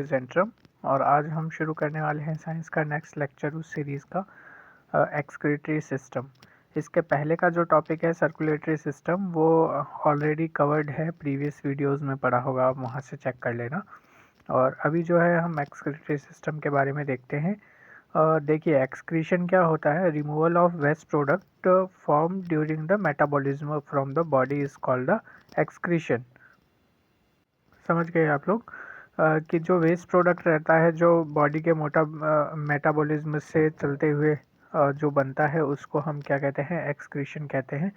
Centrum और आज हम शुरू करने वाले हैं साइंस का नेक्स्ट लेक्चर उस सीरीज़ का एक्सक्रीटरी सिस्टम। इसके पहले का जो टॉपिक है सर्कुलेटरी सिस्टम वो ऑलरेडी कवर्ड है, प्रीवियस वीडियोस में पढ़ा होगा, आप वहाँ से चेक कर लेना। और अभी जो है हम एक्सक्रीटरी सिस्टम के बारे में देखते हैं। देखिए एक्सक्रीशन क्या होता है, removal of waste product form during the metabolism from the body is called the excretion. समझ गए आप लोग कि जो वेस्ट प्रोडक्ट रहता है जो बॉडी के मोटा मेटाबॉलिज्म से चलते हुए जो बनता है उसको हम क्या कहते हैं, एक्सक्रीशन कहते हैं।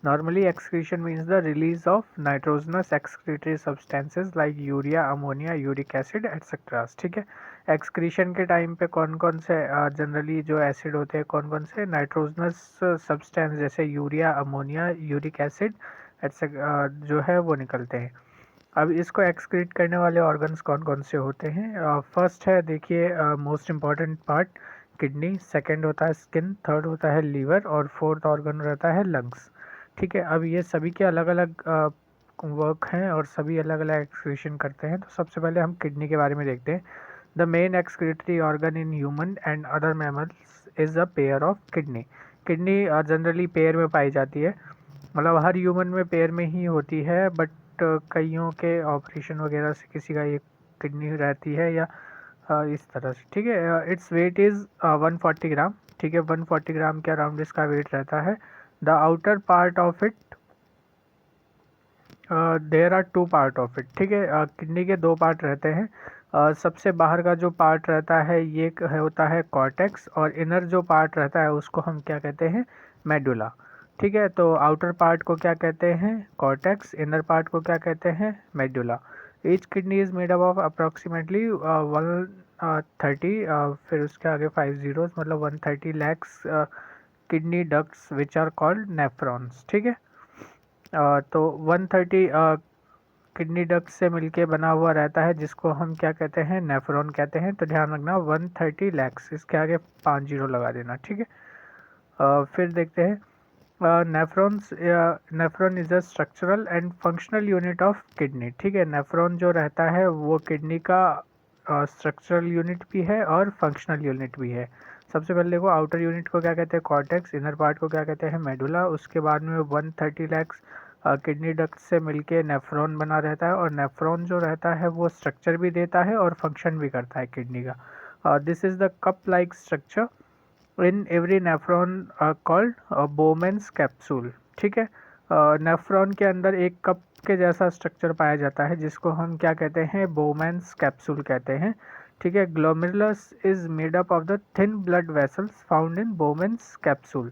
Normally excretion means the release of nitrogenous excretory substances like urea, ammonia, uric acid etcetera. ठीक है, एक्सक्रीशन के टाइम पे कौन कौन से जनरली जो एसिड होते हैं, कौन कौन से नाइट्रोजनस सब्सटेंस जैसे urea, ammonia, uric acid etcetera जो है वो निकलते हैं। अब इसको एक्सक्रीट करने वाले ऑर्गन्स कौन कौन से होते हैं। फर्स्ट है, देखिए most important part kidney, second होता है स्किन, थर्ड होता है लीवर और फोर्थ ऑर्गन रहता है लंग्स। ठीक है, अब ये सभी के अलग अलग वर्क हैं और सभी अलग अलग एक्सक्रीशन करते हैं। तो सबसे पहले हम किडनी के बारे में देखते हैं। The main excretory organ in human and other mammals is a pair of kidney. Kidney generally pair में पाई जाती है, मतलब हर ह्यूमन में पेयर में ही होती है, बट कईयों के ऑपरेशन वगैरह से किसी का एक किडनी रहती है या इस तरह से। ठीक है, इट्स वेट इज़ 140 ग्राम। ठीक है, 140 ग्राम के अराउंड इसका वेट रहता है। The outer part of it, there are two part of it. ठीक है, किडनी के दो पार्ट रहते हैं। सबसे बाहर का जो पार्ट रहता है ये होता है कॉर्टेक्स, और इनर जो पार्ट रहता है उसको हम क्या कहते हैं, मेडुला। ठीक है, तो आउटर पार्ट को क्या कहते हैं, कॉर्टेक्स, इनर पार्ट को क्या कहते हैं, medulla. Each kidney is made up of approximately 130, फिर उसके आगे 5 जीरोस, मतलब 130 lakhs kidney ducts which are called nephrons. ठीक है, तो 130 किडनी डक्ट से मिलके बना हुआ रहता है जिसको हम क्या कहते हैं, नेफ्रॉन कहते हैं। तो ध्यान रखना 130 लैक्स, इसके आगे 5 जीरो लगा देना। ठीक है, फिर देखते हैं nephrons. Nephron is a structural and functional unit of kidney. ठीक है, नेफ्रॉन जो रहता है वो किडनी का स्ट्रक्चरल यूनिट भी है और फंक्शनल यूनिट भी है। सबसे पहले देखो, आउटर यूनिट को क्या कहते हैं, कॉर्टेक्स, इनर पार्ट को क्या कहते हैं, मेडुला। उसके बाद में 130 लैक्स किडनी डक्ट से मिलके नेफ्रॉन बना रहता है, और नेफ्रॉन जो रहता है वो स्ट्रक्चर भी देता है और फंक्शन भी करता है किडनी का। This is the cup like structure in every nephron called Bowman's capsule. ठीक है, नेफ्रॉन के अंदर एक कप के जैसा स्ट्रक्चर पाया जाता है जिसको हम क्या कहते हैं, बोमेन्स कैप्सूल कहते हैं। ठीक है, glomerulus is made up of the thin blood vessels found in Bowman's capsule.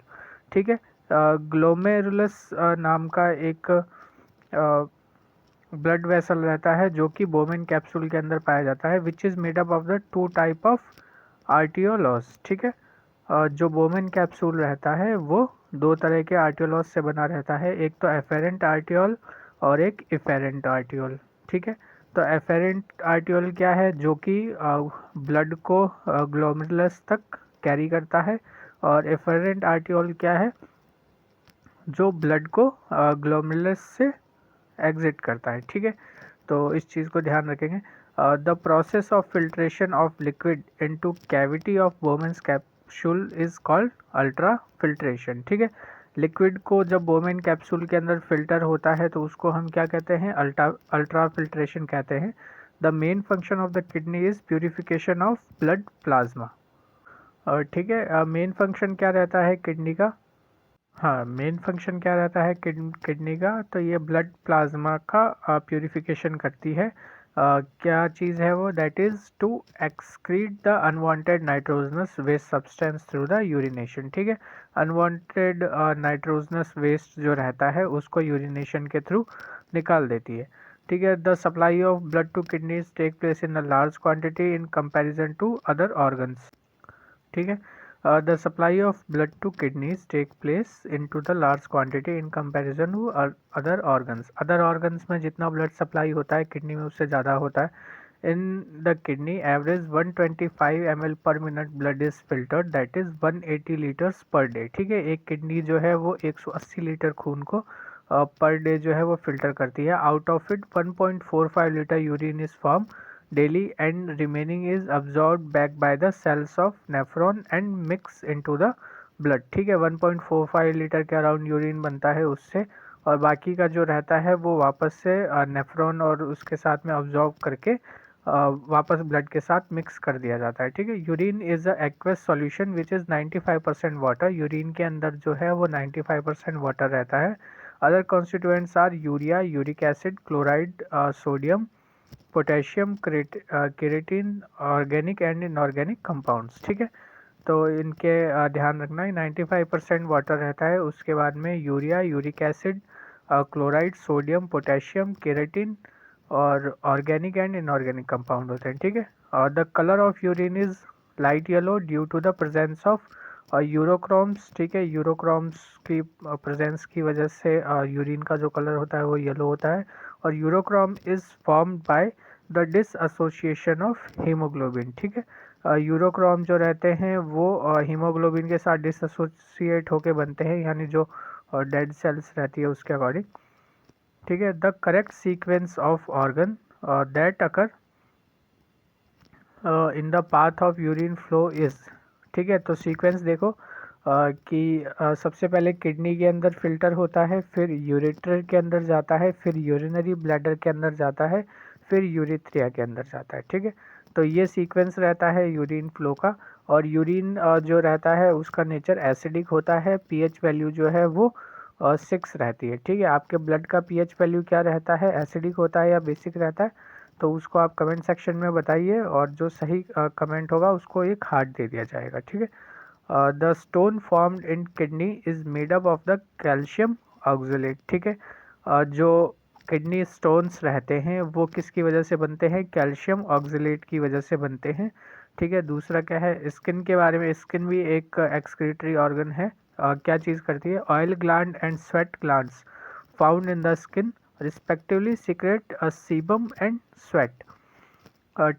ठीक है, ग्लोमेरुलस नाम का एक ब्लड वेसल रहता है जो कि बोमेन कैप्सूल के अंदर पाया जाता है, which is made up of the two type of arterioles. ठीक है, जो बोमेन कैप्सूल रहता है वो दो तरह के आर्टियोलॉस से बना रहता है, एक तो एफेरेंट आर्टियोल और एक इफेरेंट आर्टियोल। ठीक है, तो एफेरेंट आर्टियोल क्या है, जो कि ब्लड को ग्लोमेरुलस तक कैरी करता है, और एफेरेंट आर्टियोल क्या है, जो ब्लड को ग्लोमेरुलस से एग्जिट करता है। ठीक है, तो इस चीज़ को ध्यान रखेंगे। The process of filtration of liquid into cavity of Bowman's capsule is called ultra filtration. ठीक है, लिक्विड को जब बोमेन कैप्सूल के अंदर फिल्टर होता है तो उसको हम क्या कहते हैं, अल्ट्रा फिल्ट्रेशन कहते हैं। The main function of the kidney is purification of blood plasma. और ठीक है, मेन फंक्शन क्या रहता है किडनी का, हाँ मेन फंक्शन क्या रहता है किडनी का, तो ये ब्लड प्लाज्मा का प्यूरिफिकेशन करती है। क्या चीज़ है वो, that is to excrete the unwanted nitrogenous waste substance through the urination. ठीक है, अनवांटेड नाइट्रोजनस वेस्ट जो रहता है उसको यूरिनेशन के थ्रू निकाल देती है। ठीक है, the supply of blood to kidneys take place in a large quantity in comparison to other organs. ठीक है, the supply of blood to kidneys take place into the large quantity in comparison to other organs. other organs में जितना blood supply होता है kidney में उससे ज़्यादा होता है। in the kidney average 125 ml per minute blood is filtered, that is 180 liters per day। ठीक है, एक किडनी जो है वो 180 लीटर खून को पर डे जो है वो फिल्टर करती है। Out of it 1.45 litre urine is form daily and remaining is absorbed back by the cells of nephron and mix into the blood। ठीक है, 1.45 लीटर के अराउंड यूरिन बनता है उससे, और बाकी का जो रहता है वो वापस से नेफ्रॉन और उसके साथ में अब्जॉर्ब करके वापस ब्लड के साथ मिक्स कर दिया जाता है। ठीक है, urine is a aqueous solution which is 95% water. Urine के अंदर जो है वो 95% वाटर रहता है। Other constituents are urea, uric acid, chloride, sodium, potassium, keratin, organic and inorganic compounds. ठीक है, तो इनके ध्यान रखना है 95% वाटर रहता है, उसके बाद में urea, uric acid, chloride, sodium, potassium, creatine और ऑर्गेनिक एंड इनऑर्गेनिक कंपाउंड होते हैं। ठीक है, और the colour of urine is light yellow due to the presence of urochromes. ठीक है, यूरोक्रोम्स की प्रेजेंस की वजह से यूरिन का जो कलर होता है वो येलो होता है। और urochrome is formed by the dissociation of haemoglobin. ठीक है, यूरोक्रोम जो रहते हैं वो हीमोग्लोबिन के साथ डिसएसोसिएट होके बनते हैं, यानी जो डेड सेल्स रहती है उसके अकॉर्डिंग। ठीक है, the correct sequence of organ that occur in the path of urine flow is. ठीक है, तो सीक्वेंस देखो कि सबसे पहले किडनी के अंदर फिल्टर होता है, फिर यूरेटर के अंदर जाता है, फिर यूरिनरी ब्लैडर के अंदर जाता है, फिर यूरिथ्रिया के अंदर जाता है। ठीक है, तो ये सीक्वेंस रहता है यूरिन फ्लो का। और यूरिन जो रहता है उसका नेचर एसिडिक होता है, पीएच वैल्यू जो है वो 6 रहती है। ठीक है, आपके ब्लड का पीएच वैल्यू क्या रहता है, एसिडिक होता है या बेसिक रहता है, तो उसको आप कमेंट सेक्शन में बताइए, और जो सही कमेंट होगा उसको एक हार्ट दे दिया जाएगा। ठीक है, the stone formed in kidney is made up of the calcium oxalate. ठीक है, जो किडनी स्टोन्स रहते हैं वो किसकी वजह से बनते हैं, कैल्शियम ऑक्सलेट की वजह से बनते हैं। ठीक है, दूसरा क्या है, स्किन के बारे में, स्किन भी एक एक्सक्रीटरी ऑर्गन है। क्या चीज़ करती है, oil gland and sweat glands found in the skin respectively secret sebum and sweat.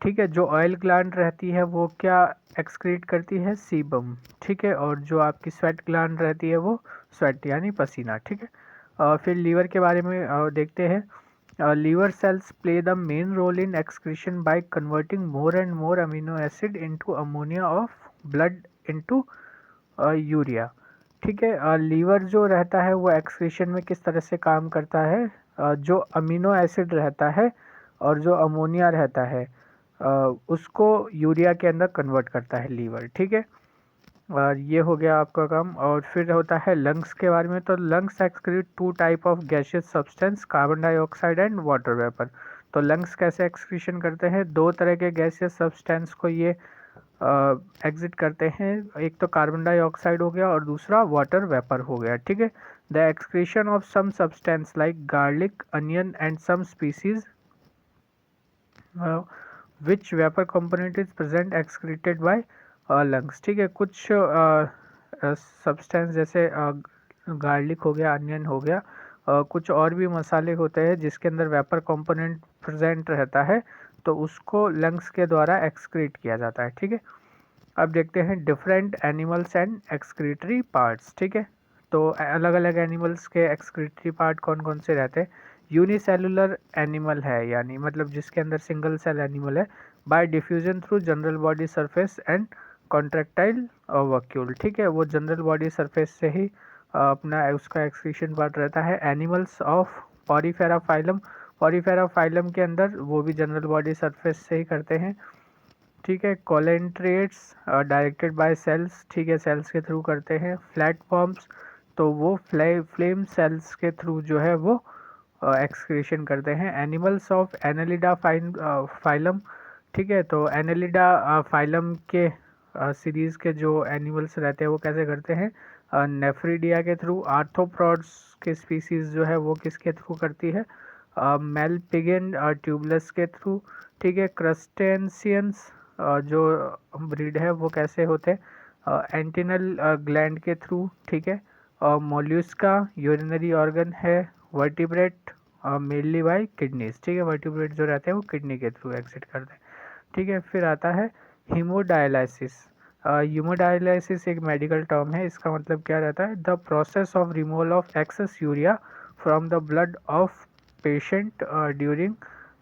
ठीक है, जो ऑयल ग्लैंड रहती है वो क्या एक्सक्रीट करती है, सीबम। ठीक है, और जो आपकी स्वेट ग्लैंड रहती है वो स्वेट यानी पसीना। ठीक है, फिर लीवर के बारे में देखते हैं। Liver cells play the main role in excretion by converting more and more amino acid into ammonia of blood into urea. ठीक है, लीवर जो रहता है वो एक्सक्रीशन में किस तरह से काम करता है, जो अमीनो एसिड रहता है और जो अमोनिया रहता है उसको यूरिया के अंदर कन्वर्ट करता है लीवर। ठीक है, और ये हो गया आपका काम। और फिर होता है लंग्स के बारे में, तो lungs excrete 2 type of gaseous substance, carbon dioxide and water vapour. तो लंग्स कैसे एक्सक्रीशन करते हैं, 2 तरह के गैसियस सब्सटेंस को ये एग्जिट करते हैं, एक तो कार्बन डाइऑक्साइड हो गया और दूसरा वाटर वेपर हो गया। ठीक है, the excretion of some substance like garlic, onion and some species which vapour component is present excreted by lungs. ठीक है, कुछ सब्सटेंस जैसे गार्लिक हो गया, अनियन हो गया, कुछ और भी मसाले होते हैं जिसके अंदर वेपर कंपोनेंट प्रेजेंट रहता है, तो उसको लंग्स के द्वारा एक्सक्रीट किया जाता है। ठीक है, अब देखते हैं different animals and excretory parts. ठीक है, तो अलग अलग एनिमल्स के एक्सक्रीटरी पार्ट कौन कौन से रहते हैं। यूनिसेलुलर एनिमल है, यानी मतलब जिसके अंदर सिंगल सेल एनिमल है, by diffusion through general body surface and contractile vacuole. ठीक है, वो जनरल बॉडी सरफेस से ही अपना उसका एक्सक्रीशन पार्ट रहता है। Animals of Porifera phylum, Porifera phylum के अंदर वो भी जनरल बॉडी सरफेस से ही करते हैं। ठीक है, कोलेंट्रेट्स डायरेक्टेड बाय सेल्स। ठीक है, सेल्स के थ्रू करते हैं। प्लेटफॉर्म्स, तो वो फ्लेम सेल्स के थ्रू जो है वो एक्सक्रीशन करते हैं। Animals of Annelida phylum. ठीक है, तो एनालिडा फाइलम के सीरीज़ के जो एनिमल्स रहते हैं वो कैसे करते हैं, नेफ्रीडिया के थ्रू। आर्थ्रोपॉड्स के स्पीसीज़ जो है वो किसके थ्रू करती है, मेलपिगन ट्यूबलस के थ्रू। ठीक है, क्रस्टेंशियंस जो ब्रीड है वो कैसे होते हैं, एंटिनल ग्लैंड के थ्रू। ठीक है, और मोल्यूस्का यूरिनरी ऑर्गन है। Vertebrate mainly by kidneys. ठीक है, वर्टिब्रेट जो रहते हैं वो किडनी के थ्रू एग्जिट करते हैं। ठीक है, फिर आता है हीमोडायलिसिस। हीमोडायलिसिस एक मेडिकल टर्म है, इसका मतलब क्या रहता है, the process of removal of excess urea from the blood of patient during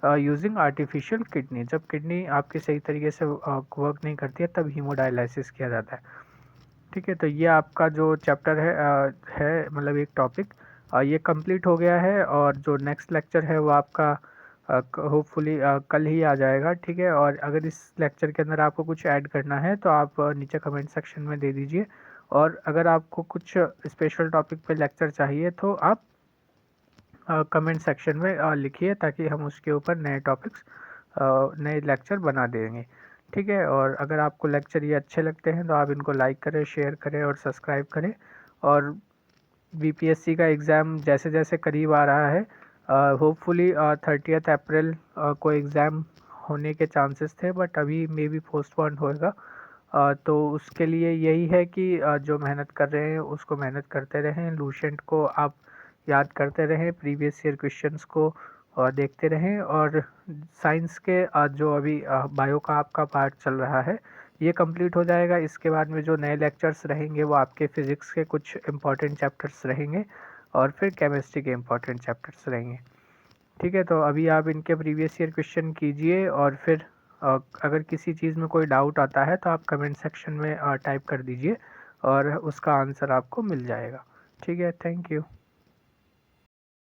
using artificial kidney. जब किडनी आपकी सही तरीके से वर्क नहीं करती है तब हीमोडायलिसिस किया जाता है। ठीक है, तो ये आपका जो चैप्टर है मतलब एक टॉपिक ये कंप्लीट हो गया है, और जो नेक्स्ट लेक्चर है वो आपका होपफुली कल ही आ जाएगा। ठीक है, और अगर इस लेक्चर के अंदर आपको कुछ ऐड करना है तो आप नीचे कमेंट सेक्शन में दे दीजिए, और अगर आपको कुछ स्पेशल टॉपिक पे लेक्चर चाहिए तो आप कमेंट सेक्शन में लिखिए, ताकि हम उसके ऊपर नए टॉपिक्स नए लेक्चर बना देंगे। ठीक है, और अगर आपको लेक्चर ये अच्छे लगते हैं तो आप इनको लाइक करें, शेयर करें और सब्सक्राइब करें। और बीपीएससी का एग्ज़ाम जैसे जैसे करीब आ रहा है, होपफुली 30 अप्रैल को एग्ज़ाम होने के चांसेस थे, बट अभी मे बी पोस्टपोन होएगा। तो उसके लिए यही है कि जो मेहनत कर रहे हैं उसको मेहनत करते रहें, लूसेंट को आप याद करते रहें, प्रीवियस ईयर क्वेश्चंस को देखते रहें, और साइंस के जो अभी बायो का आपका पार्ट चल रहा है ये कंप्लीट हो जाएगा। इसके बाद में जो नए लेक्चर्स रहेंगे वो आपके फिज़िक्स के कुछ इंपॉर्टेंट चैप्टर्स रहेंगे, और फिर केमिस्ट्री के इंपॉर्टेंट चैप्टर्स रहेंगे। ठीक है, तो अभी आप इनके प्रीवियस ईयर क्वेश्चन कीजिए, और फिर अगर किसी चीज़ में कोई डाउट आता है तो आप कमेंट सेक्शन में टाइप कर दीजिए, और उसका आंसर आपको मिल जाएगा। ठीक है, थैंक यू।